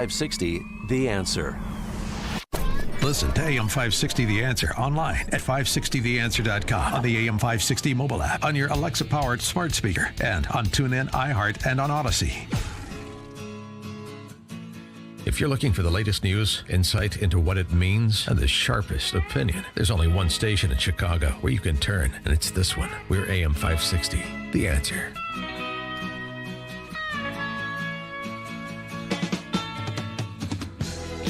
560 The Answer. Listen to AM 560 The Answer online at 560theanswer.com, on the AM 560 mobile app, on your Alexa-powered smart speaker, and on TuneIn, iHeart, and on Odyssey. If you're looking for the latest news, insight into what it means, and the sharpest opinion, there's only one station in Chicago where you can turn, and it's this one. We're AM 560 The Answer.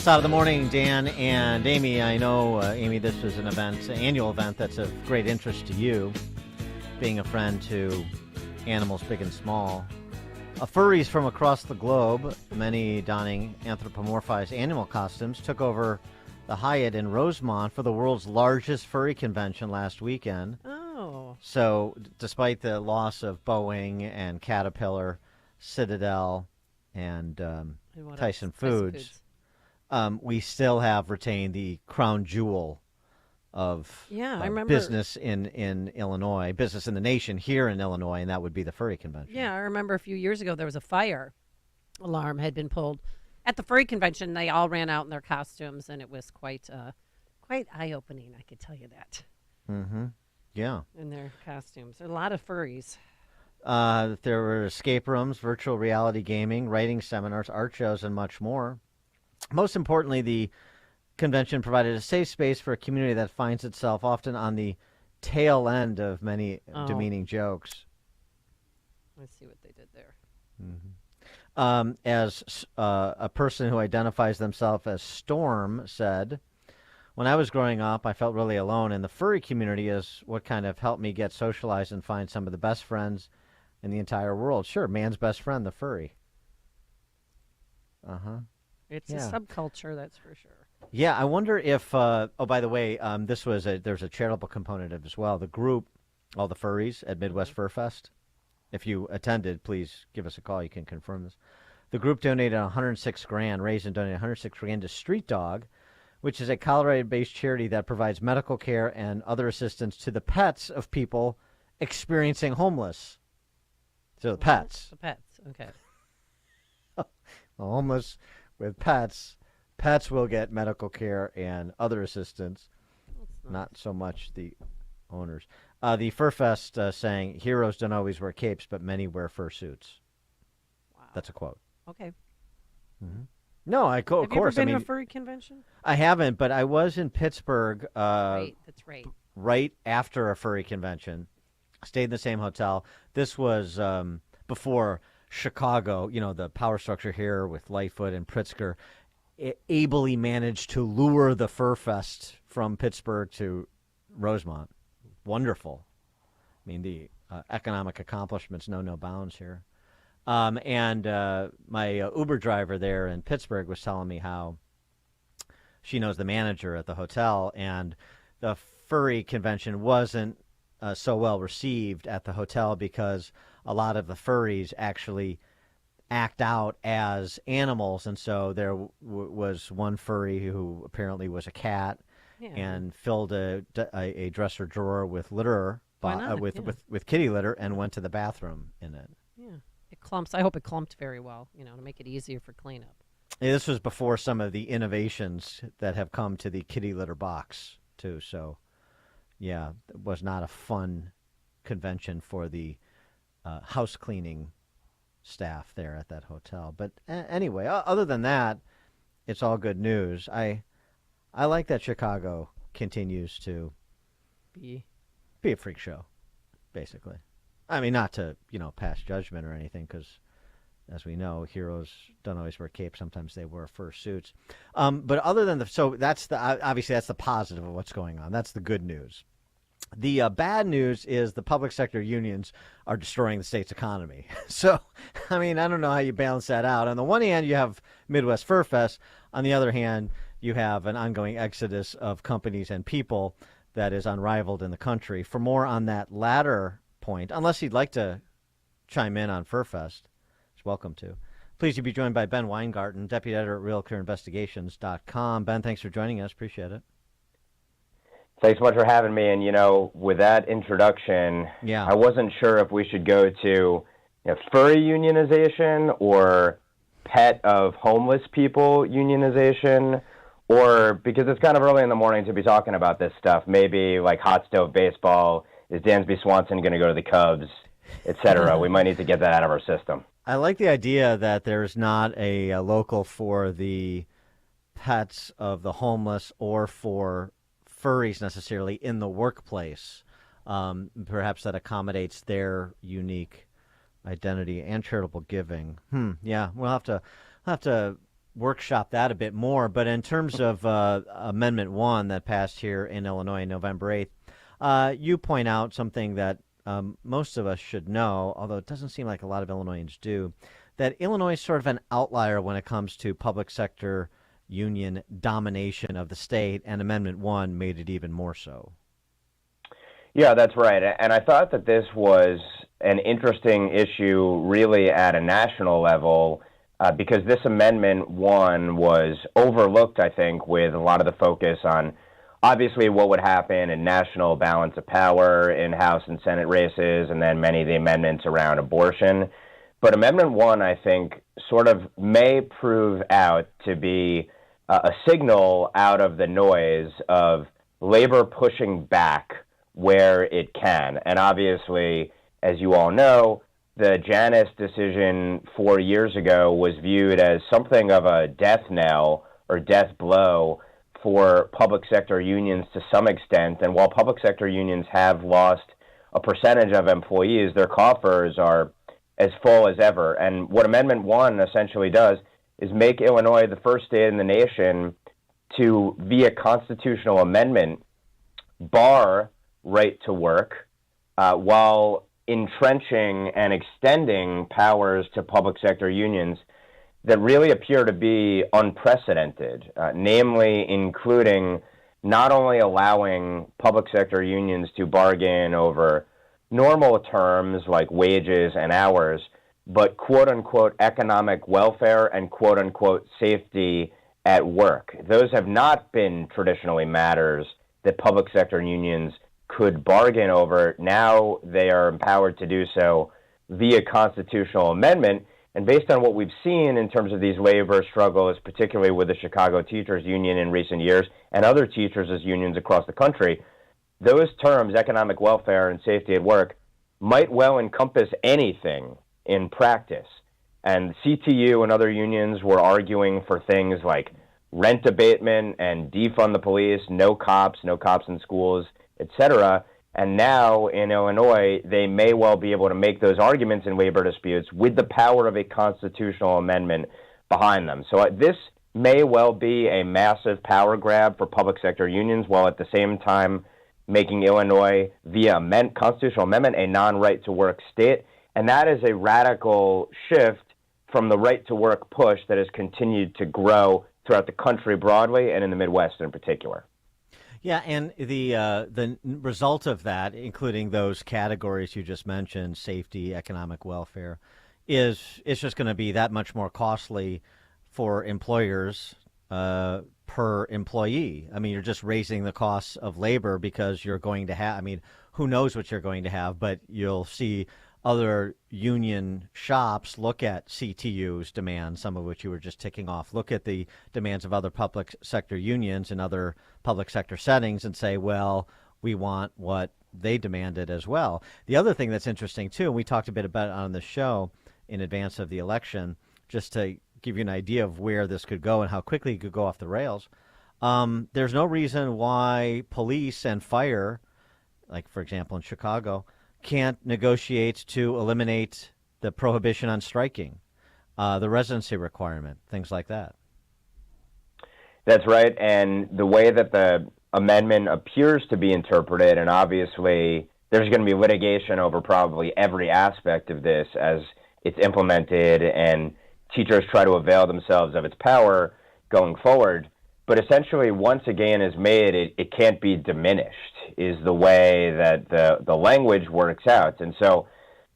Top of the morning, Dan and Amy. I know, Amy, this is an annual event that's of great interest to you, being a friend to animals big and small. Furries from across the globe, many donning anthropomorphized animal costumes, took over the Hyatt in Rosemont for the world's largest furry convention last weekend. Oh. So, despite the loss of Boeing and Caterpillar, Citadel, and Tyson Foods, we still have retained the crown jewel of I remember, business in Illinois, business in the nation here in Illinois, and that would be the furry convention. Yeah, I remember a few years ago there was a fire alarm had been pulled at the furry convention. They all ran out in their costumes, and it was quite eye-opening, I could tell you that. Mm-hmm. Yeah. In their costumes. There are a lot of furries. There were escape rooms, virtual reality gaming, writing seminars, art shows, and much more. Most importantly, the convention provided a safe space for a community that finds itself often on the tail end of many demeaning jokes. Let's see what they did there. Mm-hmm. As a person who identifies themselves as Storm said, when I was growing up, I felt really alone, and the furry community is what kind of helped me get socialized and find some of the best friends in the entire world. Sure, man's best friend, the furry. Uh-huh. It's a subculture, that's for sure. Yeah, I wonder if, by the way, there's a charitable component of it as well. The group, all the furries at Midwest Fur Fest, if you attended, please give us a call. You can confirm this. The group donated $106,000, raised and donated $106,000 to Street Dog, which is a Colorado-based charity that provides medical care and other assistance to the pets of people experiencing homeless. So the pets. The pets, okay. The homeless with pets. Pets will get medical care and other assistance, not so much the owners. The Fur Fest saying, heroes don't always wear capes, but many wear fursuits. Wow. That's a quote. Okay. Mm-hmm. No, of course. Have you ever been to a furry convention? I haven't, but I was in Pittsburgh Right, that's right. Right after a furry convention. Stayed in the same hotel. This was before Chicago, the power structure here with Lightfoot and Pritzker ably managed to lure the Fur Fest from Pittsburgh to Rosemont. Wonderful. I mean, the economic accomplishments know no bounds here. And my Uber driver there in Pittsburgh was telling me how she knows the manager at the hotel, and the furry convention wasn't so well received at the hotel because a lot of the furries actually act out as animals, and so there was one furry who apparently was a cat and filled a dresser drawer with litter, with kitty litter, and went to the bathroom in it. Yeah, it clumps. I hope it clumped very well, to make it easier for cleanup. Yeah, this was before some of the innovations that have come to the kitty litter box too. So, yeah, it was not a fun convention for the house cleaning staff there at that hotel. But anyway, other than that, it's all good news. I like that Chicago continues to be a freak show, basically. I mean, not to, pass judgment or anything, because as we know, heroes don't always wear capes. Sometimes they wear fur suits. But other than obviously that's the positive of what's going on. That's the good news. The bad news is the public sector unions are destroying the state's economy. So, I mean, I don't know how you balance that out. On the one hand, you have Midwest Fur Fest. On the other hand, you have an ongoing exodus of companies and people that is unrivaled in the country. For more on that latter point, unless you'd like to chime in on Fur Fest, it's welcome to. Pleased to be joined by Ben Weingarten, Deputy Editor at RealClearInvestigations.com. Ben, thanks for joining us. Appreciate it. Thanks so much for having me. And, with that introduction, I wasn't sure if we should go to furry unionization or pet of homeless people unionization, or because it's kind of early in the morning to be talking about this stuff, maybe like hot stove baseball, is Dansby Swanson going to go to the Cubs, et cetera? We might need to get that out of our system. I like the idea that there's not a local for the pets of the homeless or for furries necessarily in the workplace. Perhaps that accommodates their unique identity and charitable giving. Yeah, we'll have to workshop that a bit more. But in terms of Amendment 1 that passed here in Illinois November 8th, you point out something that most of us should know, although it doesn't seem like a lot of Illinoisans do, that Illinois is sort of an outlier when it comes to public sector union domination of the state, and Amendment 1 made it even more so. Yeah, that's right. And I thought that this was an interesting issue really at a national level because this Amendment 1 was overlooked, I think, with a lot of the focus on obviously what would happen in national balance of power in House and Senate races, and then many of the amendments around abortion. But Amendment 1, I think, sort of may prove out to be a signal out of the noise of labor pushing back where it can. And obviously, as you all know, the Janus decision 4 years ago was viewed as something of a death knell or death blow for public sector unions to some extent. And while public sector unions have lost a percentage of employees, their coffers are as full as ever. And what Amendment 1 essentially does is make Illinois the first state in the nation to, via constitutional amendment, bar right to work while entrenching and extending powers to public sector unions that really appear to be unprecedented, namely including not only allowing public sector unions to bargain over normal terms like wages and hours, but quote-unquote economic welfare and quote-unquote safety at work. Those have not been traditionally matters that public sector unions could bargain over. Now they are empowered to do so via constitutional amendment. And based on what we've seen in terms of these labor struggles, particularly with the Chicago Teachers Union in recent years and other teachers' unions across the country, those terms, economic welfare and safety at work, might well encompass anything in practice. And CTU and other unions were arguing for things like rent abatement and defund the police, no cops in schools, etc. And now in Illinois, they may well be able to make those arguments in labor disputes with the power of a constitutional amendment behind them. So this may well be a massive power grab for public sector unions, while at the same time making Illinois, via constitutional amendment, a non-right to work state. And that is a radical shift from the right to work push that has continued to grow throughout the country broadly and in the Midwest in particular. Yeah, and the result of that, including those categories you just mentioned, safety, economic welfare, is it's just going to be that much more costly for employers per employee. I mean, you're just raising the costs of labor because you're going to have, I mean, who knows what you're going to have, but you'll see other union shops look at CTU's demands, some of which you were just ticking off, look at the demands of other public sector unions and other public sector settings and say, well, we want what they demanded as well. The other thing that's interesting, too, and we talked a bit about it on the show in advance of the election, just to give you an idea of where this could go and how quickly it could go off the rails, there's no reason why police and fire, like, for example, in Chicago, can't negotiate to eliminate the prohibition on striking, the residency requirement, things like that. That's right. And the way that the amendment appears to be interpreted, and obviously there's going to be litigation over probably every aspect of this as it's implemented and teachers try to avail themselves of its power going forward. But essentially, once a gain is made, it can't be diminished, is the way that the language works out. And so,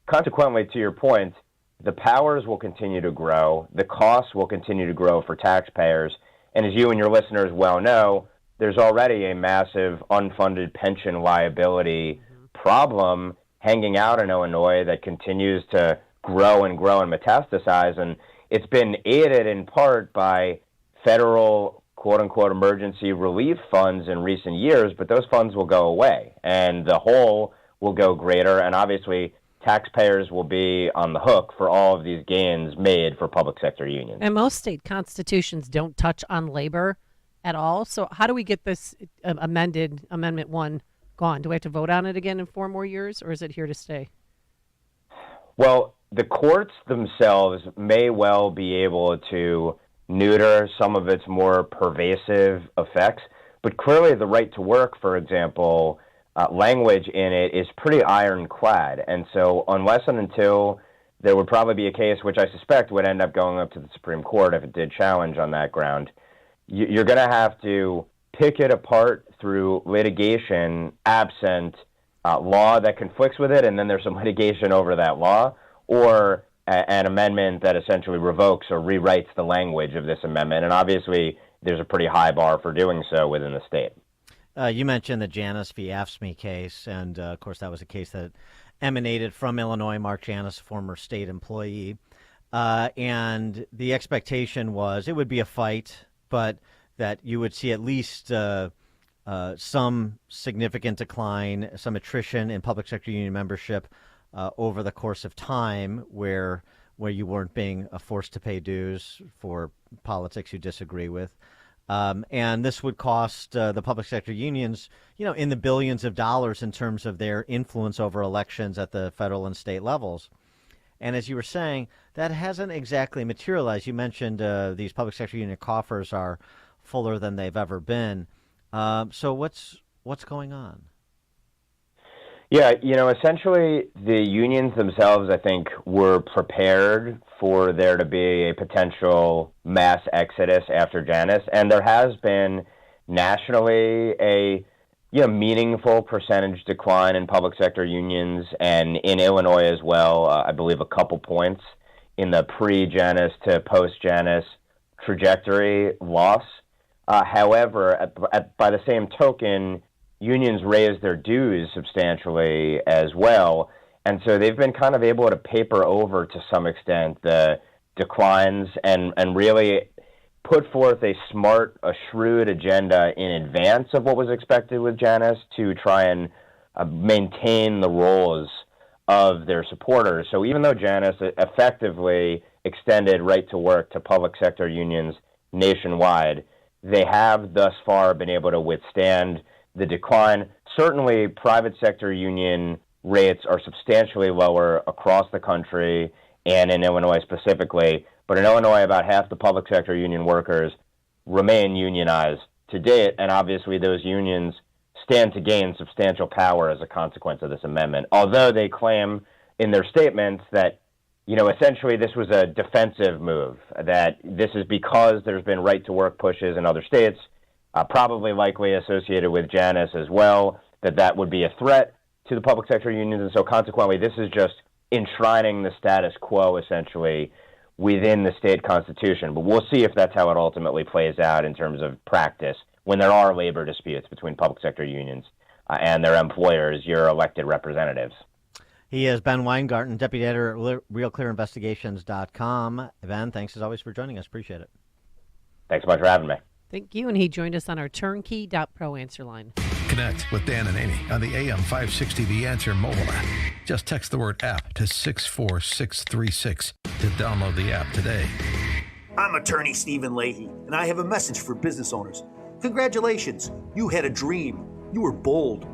consequently, to your point, the powers will continue to grow, the costs will continue to grow for taxpayers, and as you and your listeners well know, there's already a massive unfunded pension liability problem hanging out in Illinois that continues to grow and metastasize. And it's been aided in part by federal quote-unquote emergency relief funds in recent years, but those funds will go away, and the hole will go greater, and obviously taxpayers will be on the hook for all of these gains made for public sector unions. And most state constitutions don't touch on labor at all. So how do we get this Amendment 1 gone? Do we have to vote on it again in 4 more years, or is it here to stay? Well, the courts themselves may well be able to neuter some of its more pervasive effects, but clearly the right to work, for example, language in it is pretty ironclad. And so unless and until there would probably be a case, which I suspect would end up going up to the Supreme Court if it did challenge on that ground, you're going to have to pick it apart through litigation absent law that conflicts with it, and then there's some litigation over that law, or an amendment that essentially revokes or rewrites the language of this amendment. And obviously, there's a pretty high bar for doing so within the state. You mentioned the Janus v. AFSCME case, and of course that was a case that emanated from Illinois. Mark Janus, former state employee, and the expectation was it would be a fight, but that you would see at least some significant decline, some attrition in public sector union membership over the course of time, where you weren't being forced to pay dues for politics you disagree with. And this would cost the public sector unions, in the billions of dollars in terms of their influence over elections at the federal and state levels. And as you were saying, that hasn't exactly materialized. You mentioned these public sector union coffers are fuller than they've ever been. So what's going on? Yeah, essentially the unions themselves, I think, were prepared for there to be a potential mass exodus after Janus, and there has been nationally a meaningful percentage decline in public sector unions, and in Illinois as well, I believe a couple points in the pre-Janus to post-Janus trajectory loss. However, by the same token, unions raised their dues substantially as well, and so they've been kind of able to paper over to some extent the declines and really put forth a shrewd agenda in advance of what was expected with Janus to try and maintain the roles of their supporters. So even though Janus effectively extended right to work to public sector unions nationwide, they have thus far been able to withstand the decline. Certainly, private sector union rates are substantially lower across the country and in Illinois specifically. But in Illinois, about half the public sector union workers remain unionized to date, and obviously those unions stand to gain substantial power as a consequence of this amendment. Although they claim in their statements that, essentially this was a defensive move, that this is because there's been right-to-work pushes in other states, probably likely associated with Janus as well, that would be a threat to the public sector unions. And so consequently, this is just enshrining the status quo, essentially, within the state constitution. But we'll see if that's how it ultimately plays out in terms of practice when there are labor disputes between public sector unions and their employers, your elected representatives. He is Ben Weingarten, deputy editor at RealClearInvestigations.com. Ben, thanks as always for joining us. Appreciate it. Thanks so much for having me. Thank you. And he joined us on our turnkey.pro answer line. Connect with Dan and Amy on the AM 560 The Answer mobile app. Just text the word app to 64636 to download the app today. I'm attorney Stephen Leahy, and I have a message for business owners. Congratulations, you had a dream. You were bold.